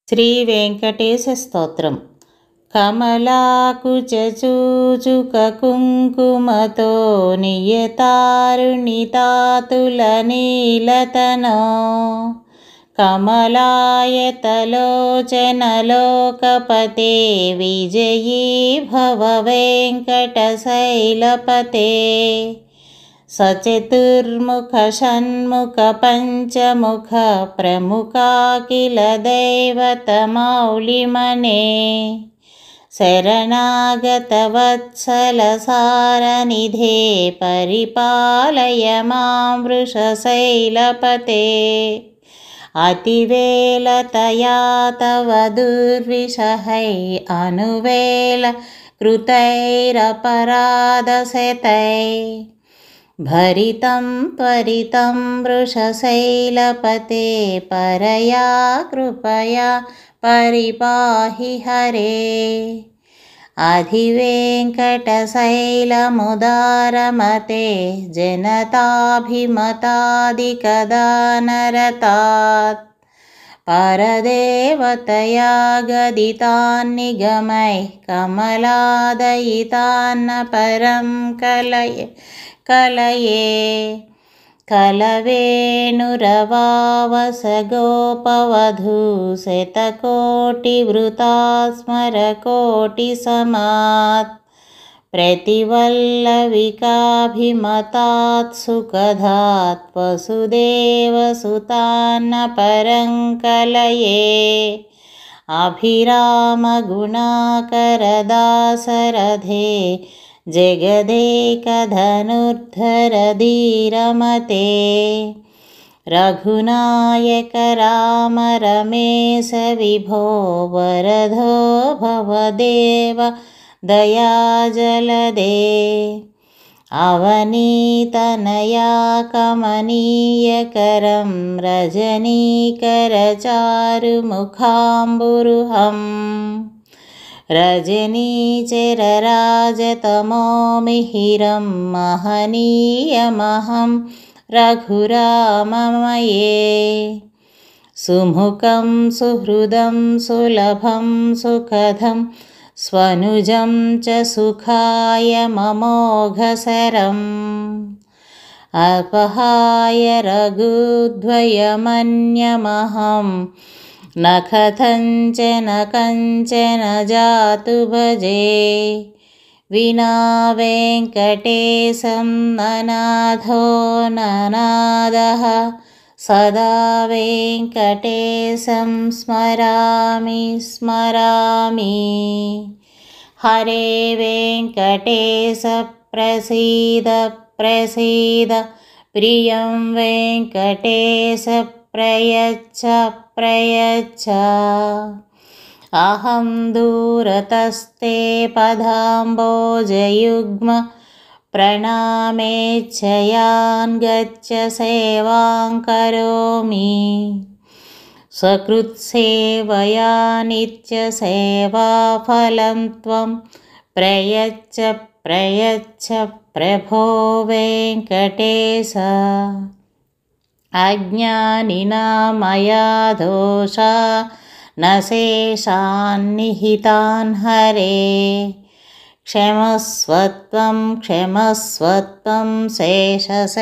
శ్రీ వెంకటేశ స్తోత్రం. కమలాకుచూచుక కుంకుమతో నియతారుణితాతుల నీలతనో కమలాయతలోచనలోకపతే విజయీ భవ వెంకటశైలపతే సచతుర్ముఖ షణ్ముఖ పంచముఖ ప్రముఖాఖిల దైవత మౌళిమనే శరణాగత వత్సల సారనిధే పరిపాలయ మాం వృషశైలపతే అతివేలతయా తవ దుర్విషహై అనువేల కృతైరపరాధశతై భరితం త్వరితం వృషశైలపతే పరయా కృపయా పరిపాహి హరే అధివేంకటశైలముదారమతే జనతాభిమతాదికదానరతాత్ పరదేవతయా గదితాన్నిగమై కమలాదయితాన్న పరం కలయే కలవేణురవావసగోపవధూ శతకోటివృతాస్మరకోటిసమాత్ ప్రతివల్లవికాభిమతాత్ సుఖదాత్ వసుదేవసుతాన్న పరం కలయే అభిరామగుణాకరదాసరథే జగదేకధనుర్ధరధీరమతే రఘునాయక రామ రమేశ విభో వరదో భవదేవ దయాజలదే అవనీతనయా కమనీయకరం రజనీకరచారుముఖాంబురుహం రజనీచరరాజతమోమిహిరం మహనీయమహం రఘురామమయే సుముఖం సుహృదం సులభం సుఖదం స్వనుజం చ సుఖాయ మమోఘసరం అపహాయ రఘుద్వయమన్యమహం న కథంచన కంచన జాతు భజే వినా వెంకటేశం ననాథో ననాదః సదా వెంకటేశం స్మరామి స్మరామి హరే వెంకటేశ ప్రసీద ప్రసీద ప్రియం వెంకటేశ ప్రయచ్చ ప్రయచ్చ అహం దూరతస్తే పదాంబోజయుగ్మ ప్రణామేచ్ఛయాన్ గచ్చ సేవాం కరోమి స్వకృత్సేవయా నిత్యసేవాఫలం త్వం ప్రయచ్చ ప్రయచ్చ ప్రభో వెంకటేశ అజ్ఞానినా మయా దోషా న శేషాన్నిహితాన్ హరే క్షమస్వత్వం క్షమస్వత్వం శేషశైలశిఖామణే